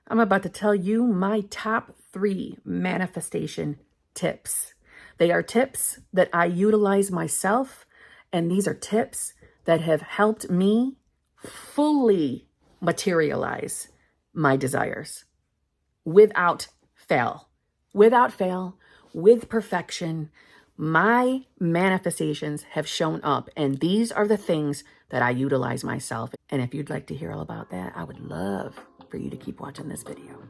I'm about to tell you my top 3 manifestation tips. They are tips that I utilize myself, and these are tips that have helped me fully materialize my desires without fail. Without fail, with perfection, my manifestations have shown up, and these are the things that I utilize myself. And if you'd like to hear all about that, I would love for you to keep watching this video.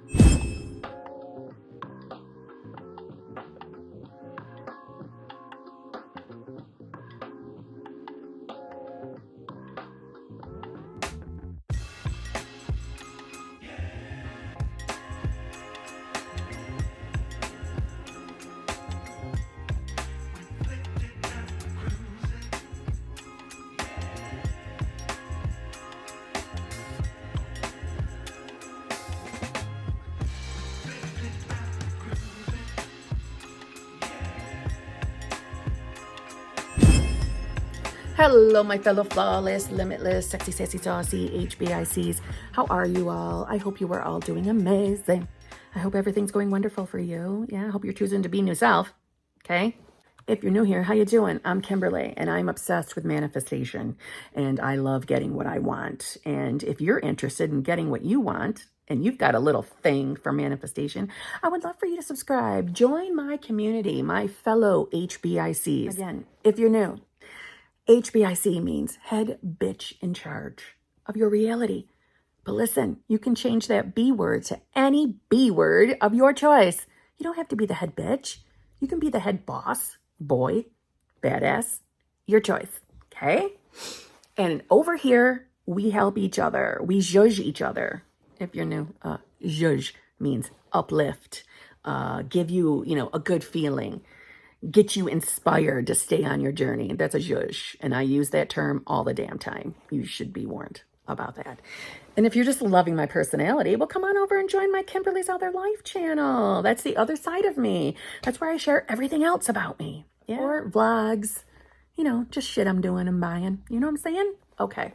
Hello, my fellow flawless, limitless, sexy, sassy, saucy HBICs. How are you all? I hope you are all doing amazing. I hope everything's going wonderful for you. Yeah, I hope you're choosing to be new self. Okay? If you're new here, how you doing? I'm Kimberly, and I'm obsessed with manifestation, and I love getting what I want. And if you're interested in getting what you want, and you've got a little thing for manifestation, I would love for you to subscribe. Join my community, my fellow HBICs. Again, if you're new, HBIC means head bitch in charge of your reality. But listen, you can change that B word to any B word of your choice. You don't have to be the head bitch. You can be the head boss, boy, badass, your choice, okay? And over here, we help each other. We zhuzh each other. If you're new, zhuzh means uplift, give you, a good feeling, get you inspired to stay on your journey. That's a zhuzh. And I use that term all the damn time. You should be warned about that. And if you're just loving my personality, well, come on over and join my Kimberly's Other Life channel. That's the other side of me. That's where I share everything else about me. Yeah. Or vlogs, just shit I'm doing and buying. You know what I'm saying? Okay.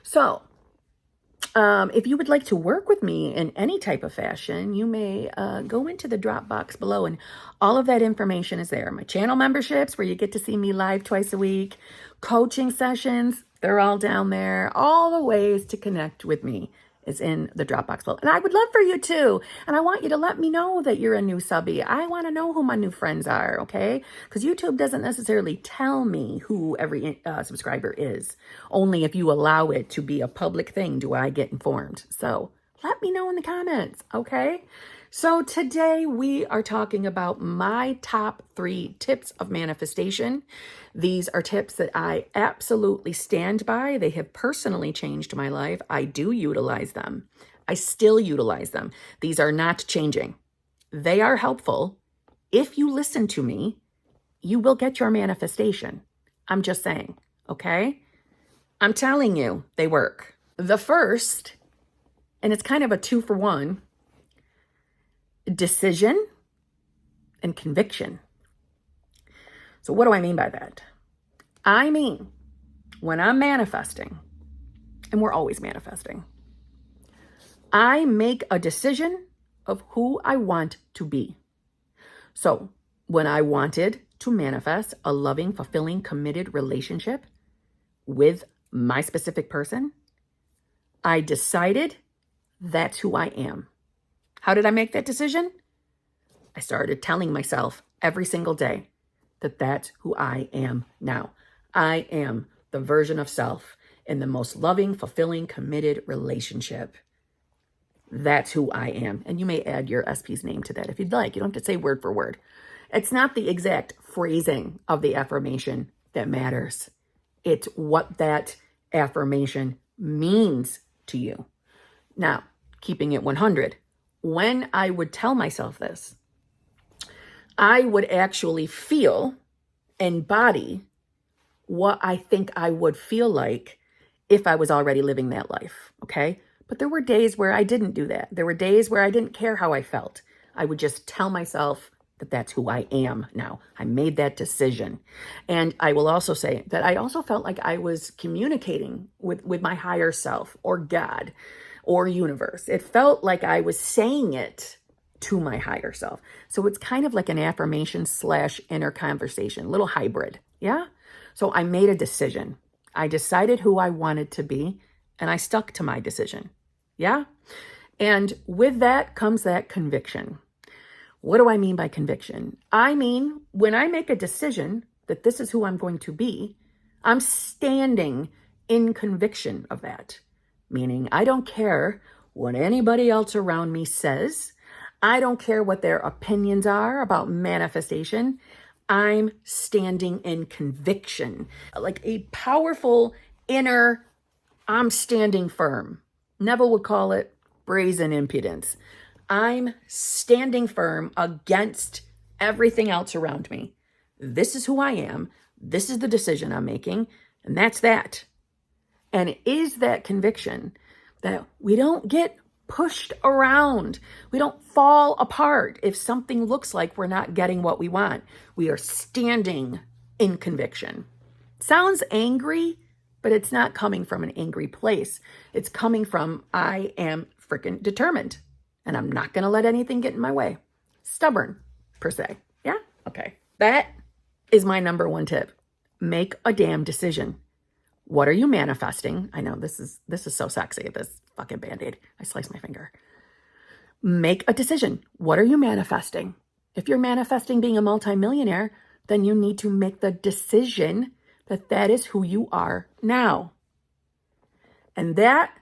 So, if you would like to work with me in any type of fashion, you may go into the drop box below, and all of that information is there. My channel memberships, where you get to see me live twice a week, coaching sessions, they're all down there. All the ways to connect with me is in the drop box below. And I would love for you too. And I want you to let me know that you're a new subby. I want to know who my new friends are, okay? Because YouTube doesn't necessarily tell me who every subscriber is. Only if you allow it to be a public thing do I get informed. So let me know in the comments, okay? So today we are talking about my top 3 tips of manifestation. These are tips that I absolutely stand by. They have personally changed my life. I do utilize them. I still utilize them. These are not changing. They are helpful. If you listen to me, you will get your manifestation. I'm just saying, okay? I'm telling you, they work. The first, and it's kind of a 2-for-1, decision and conviction. So what do I mean by that? I mean, when I'm manifesting, and we're always manifesting, I make a decision of who I want to be. So when I wanted to manifest a loving, fulfilling, committed relationship with my specific person, I decided that's who I am. How did I make that decision? I started telling myself every single day that that's who I am now. I am the version of self in the most loving, fulfilling, committed relationship. That's who I am. And you may add your SP's name to that if you'd like. You don't have to say word for word. It's not the exact phrasing of the affirmation that matters. It's what that affirmation means to you. Now, keeping it 100. When I would tell myself this, I would actually feel, embody what I think I would feel like if I was already living that life, okay? But there were days where I didn't do that. There were days where I didn't care how I felt. I would just tell myself that that's who I am now. I made that decision. And I will also say that I also felt like I was communicating with my higher self or God or universe. It felt like I was saying it to my higher self. So it's kind of like an affirmation / inner conversation, little hybrid. Yeah. So I made a decision. I decided who I wanted to be, and I stuck to my decision. Yeah. And with that comes that conviction. What do I mean by conviction? I mean, when I make a decision that this is who I'm going to be, I'm standing in conviction of that. Meaning, I don't care what anybody else around me says. I don't care what their opinions are about manifestation. I'm standing in conviction, like a powerful inner, I'm standing firm. Neville would call it brazen impudence. I'm standing firm against everything else around me. This is who I am. This is the decision I'm making. And that's that. And it is that conviction that we don't get pushed around. We don't fall apart if something looks like we're not getting what we want. We are standing in conviction. Sounds angry, but it's not coming from an angry place. It's coming from, I am freaking determined, and I'm not going to let anything get in my way. Stubborn, per se. Yeah? Okay. That is my number one tip. Make a damn decision. What are you manifesting? I know this is so sexy, this fucking Band-Aid. I sliced my finger. Make a decision. What are you manifesting? If you're manifesting being a multimillionaire, then you need to make the decision that that is who you are now. And that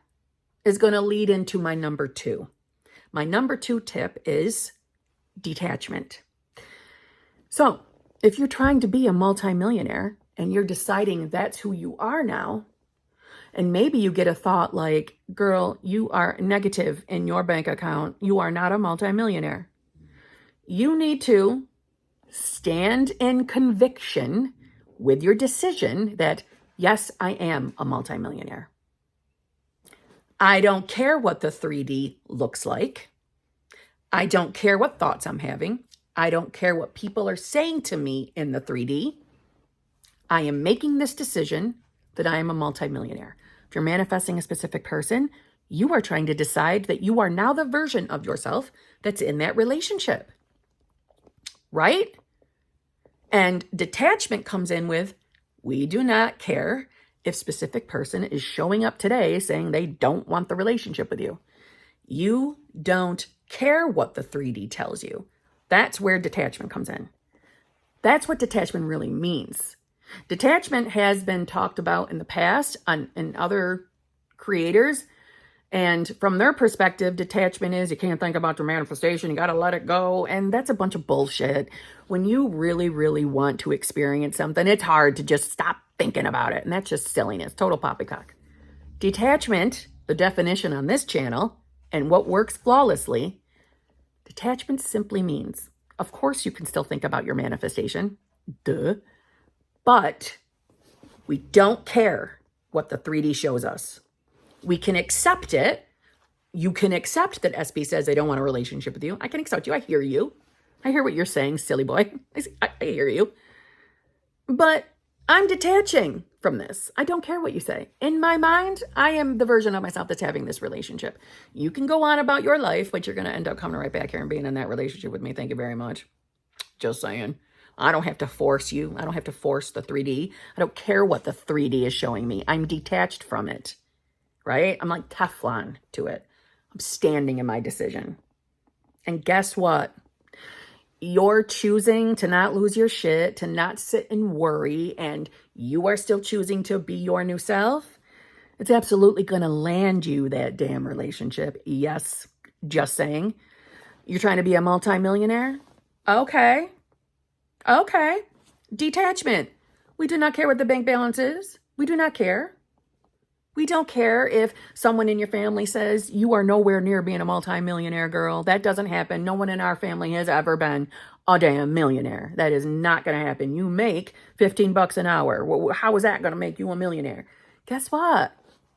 is going to lead into my number two. My number two tip is detachment. So if you're trying to be a multimillionaire and you're deciding that's who you are now, and maybe you get a thought like, girl, you are negative in your bank account. You are not a multimillionaire. You need to stand in conviction with your decision that, yes, I am a multimillionaire. I don't care what the 3D looks like. I don't care what thoughts I'm having. I don't care what people are saying to me in the 3D. I am making this decision that I am a multimillionaire. If you're manifesting a specific person, you are trying to decide that you are now the version of yourself that's in that relationship. Right? And detachment comes in with, we do not care if specific person is showing up today saying they don't want the relationship with you. You don't care what the 3D tells you. That's where detachment comes in. That's what detachment really means. Detachment has been talked about in the past in other creators. And from their perspective, detachment is you can't think about your manifestation. You got to let it go. And that's a bunch of bullshit. When you really, really want to experience something, it's hard to just stop thinking about it. And that's just silliness. Total poppycock. Detachment, the definition on this channel, and what works flawlessly, detachment simply means, of course, you can still think about your manifestation. Duh. But we don't care what the 3D shows us. We can accept it. You can accept that SB says they don't want a relationship with you. I can accept you. I hear you. I hear what you're saying, silly boy. I hear you. But I'm detaching from this. I don't care what you say. In my mind, I am the version of myself that's having this relationship. You can go on about your life, but you're going to end up coming right back here and being in that relationship with me. Thank you very much. Just saying. I don't have to force you. I don't have to force the 3D. I don't care what the 3D is showing me. I'm detached from it, right? I'm like Teflon to it. I'm standing in my decision. And guess what? You're choosing to not lose your shit, to not sit and worry, and you are still choosing to be your new self. It's absolutely going to land you that damn relationship. Yes, just saying. You're trying to be a multimillionaire? Okay. Detachment. We do not care what the bank balance is. We do not care. We don't care if someone in your family says you are nowhere near being a multimillionaire, girl. That doesn't happen. No one in our family has ever been a damn millionaire. That is not going to happen. You make $15 an hour. How is that going to make you a millionaire? Guess what?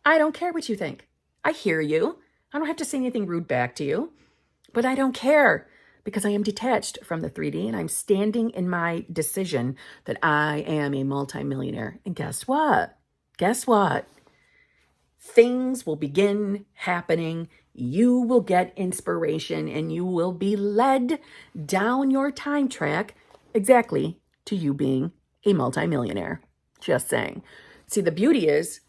I don't care what you think. I hear you. I don't have to say anything rude back to you, but I don't care because I am detached from the 3D and I'm standing in my decision that I am a multimillionaire. And guess what? things will begin happening. You will get inspiration and you will be led down your time track exactly to you being a multimillionaire. Just saying. See, the beauty is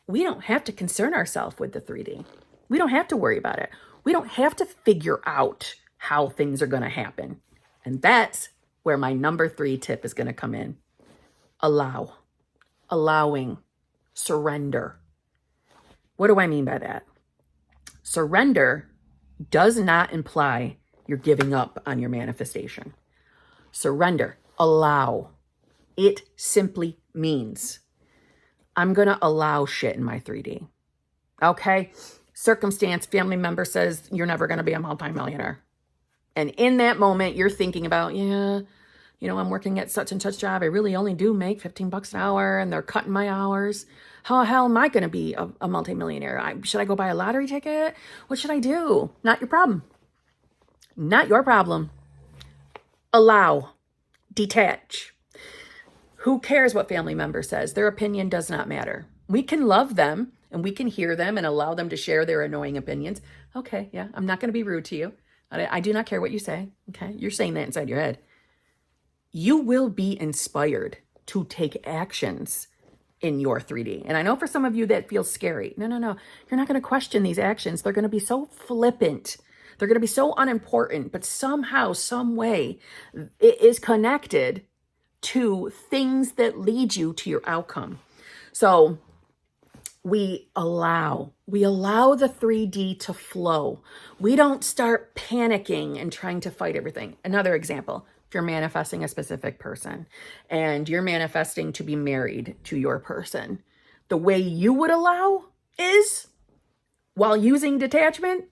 we don't have to concern ourselves with the 3D. We don't have to worry about it. We don't have to figure out how things are going to happen. And that's where my number 3 tip is going to come in. Allow. Allowing. Surrender. What do I mean by that? Surrender does not imply you're giving up on your manifestation. Surrender. Allow. It simply means I'm going to allow shit in my 3D. Okay? Circumstance, family member says you're never going to be a multimillionaire. And in that moment, you're thinking about, yeah, I'm working at such and such job. I really only do make $15 an hour and they're cutting my hours. How the hell am I going to be a multimillionaire? Should I go buy a lottery ticket? What should I do? Not your problem. Not your problem. Allow. Detach. Who cares what family member says? Their opinion does not matter. We can love them and we can hear them and allow them to share their annoying opinions. Okay, yeah, I'm not going to be rude to you. I do not care what you say. Okay, you're saying that inside your head. You will be inspired to take actions in your 3D. And I know for some of you that feels scary. No. You're not going to question these actions. They're going to be so flippant. They're going to be so unimportant, but somehow, some way, it is connected to things that lead you to your outcome. So we allow the 3D to flow. We don't start panicking and trying to fight everything. Another example, if you're manifesting a specific person and you're manifesting to be married to your person, the way you would allow is while using detachment.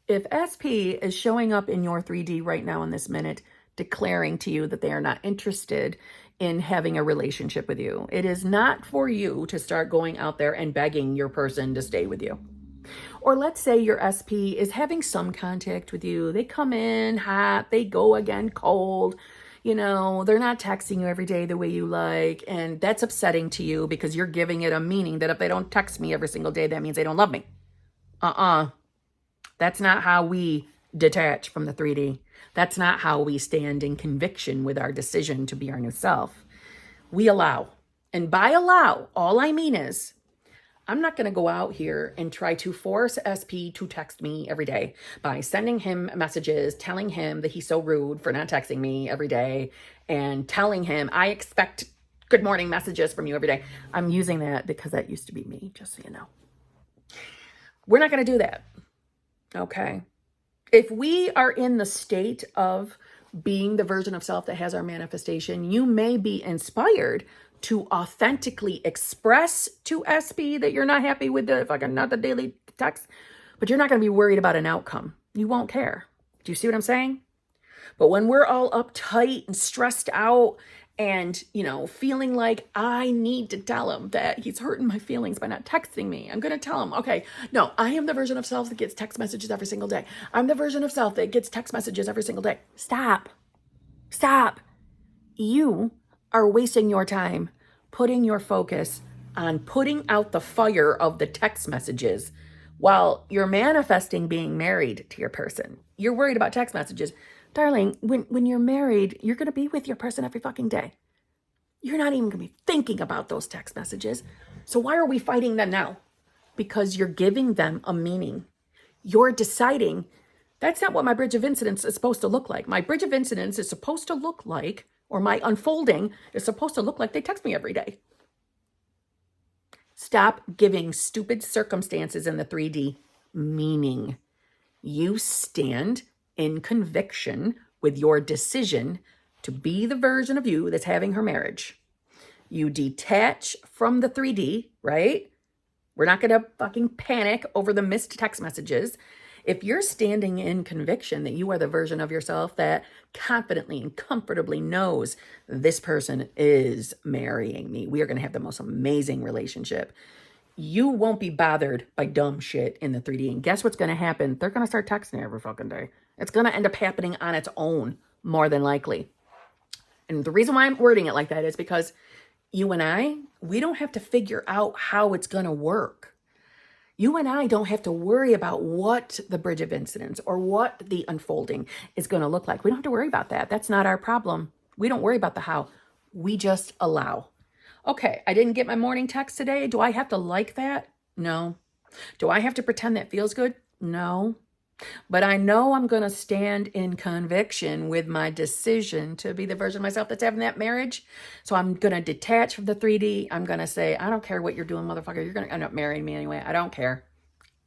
If SP is showing up in your 3D right now in this minute, declaring to you that they are not interested in having a relationship with you, it is not for you to start going out there and begging your person to stay with you. Or let's say your SP is having some contact with you. They come in hot, they go again cold. They're not texting you every day the way you like. And that's upsetting to you because you're giving it a meaning that if they don't text me every single day, that means they don't love me. That's not how we detach from the 3D. That's not how we stand in conviction with our decision to be our new self. We allow. And by allow, all I mean is I'm not going to go out here and try to force SP to text me every day by sending him messages, telling him that he's so rude for not texting me every day, and telling him I expect good morning messages from you every day. I'm using that because that used to be me, just so you know. We're not going to do that. Okay? If we are in the state of being the version of self that has our manifestation, you may be inspired to authentically express to SP that you're not happy with not the daily text, but you're not going to be worried about an outcome. You won't care. Do you see what I'm saying? But when we're all uptight and stressed out and, feeling like I need to tell him that he's hurting my feelings by not texting me, I'm going to tell him, okay, no, I am the version of self that gets text messages every single day. I'm the version of self that gets text messages every single day. Stop. You are wasting your time putting your focus on putting out the fire of the text messages while you're manifesting being married to your person. You're worried about text messages. Darling, when you're married, you're going to be with your person every fucking day. You're not even going to be thinking about those text messages. So why are we fighting them now? Because you're giving them a meaning. You're deciding that's not what my bridge of incidents is supposed to look like. My bridge of incidents is supposed to look like, or my unfolding is supposed to look like they text me every day. Stop giving stupid circumstances in the 3D meaning. You stand in conviction with your decision to be the version of you that's having her marriage. You detach from the 3D, right? We're not going to fucking panic over the missed text messages. If you're standing in conviction that you are the version of yourself that confidently and comfortably knows this person is marrying me, we are going to have the most amazing relationship. You won't be bothered by dumb shit in the 3D. And guess what's going to happen? They're going to start texting every fucking day. It's going to end up happening on its own, more than likely. And the reason why I'm wording it like that is because you and I, we don't have to figure out how it's going to work. You and I don't have to worry about what the bridge of incidents or what the unfolding is going to look like. We don't have to worry about that. That's not our problem. We don't worry about the how. We just allow. Okay, I didn't get my morning text today. Do I have to like that? No. Do I have to pretend that feels good? No. But I know I'm going to stand in conviction with my decision to be the version of myself that's having that marriage. So I'm going to detach from the 3D. I'm going to say, I don't care what you're doing, motherfucker. You're going to end up marrying me anyway. I don't care.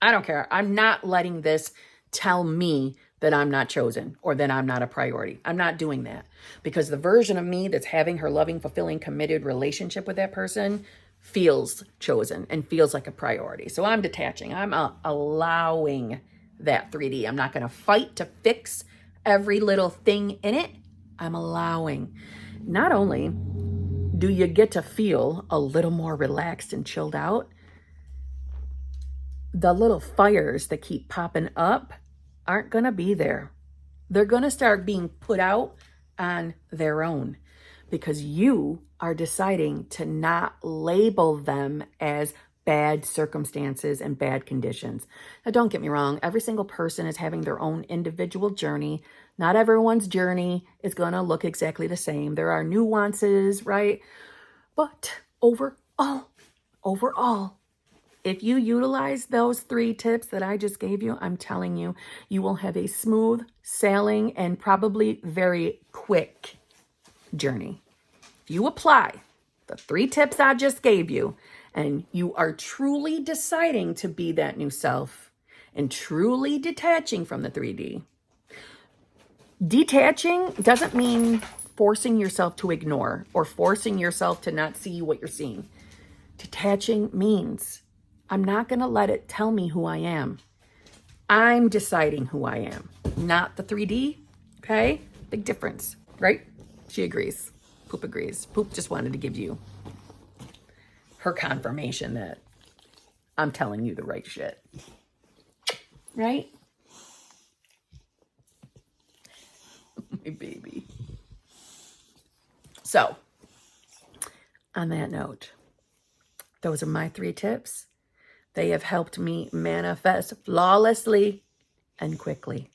I don't care. I'm not letting this tell me that I'm not chosen or that I'm not a priority. I'm not doing that, because the version of me that's having her loving, fulfilling, committed relationship with that person feels chosen and feels like a priority. So I'm detaching. I'm allowing that 3D. I'm not going to fight to fix every little thing in it. I'm allowing. Not only do you get to feel a little more relaxed and chilled out, the little fires that keep popping up aren't going to be there. They're going to start being put out on their own, because you are deciding to not label them as bad circumstances and bad conditions. Now, don't get me wrong. Every single person is having their own individual journey. Not everyone's journey is going to look exactly the same. There are nuances, right? But overall, if you utilize those 3 tips that I just gave you, I'm telling you, you will have a smooth sailing and probably very quick journey. If you apply the 3 tips I just gave you, and you are truly deciding to be that new self and truly detaching from the 3D. Detaching doesn't mean forcing yourself to ignore or forcing yourself to not see what you're seeing. Detaching means I'm not going to let it tell me who I am. I'm deciding who I am, not the 3D. Okay? Big difference, right? She agrees. Poop agrees. Poop just wanted to give you her confirmation that I'm telling you the right shit. Right? My baby. So, on that note, those are my 3 tips. They have helped me manifest flawlessly and quickly.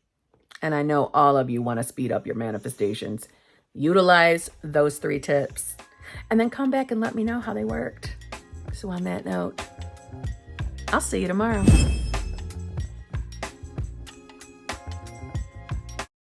And I know all of you want to speed up your manifestations. Utilize those 3 tips and then come back and let me know how they worked. So on that note, I'll see you tomorrow.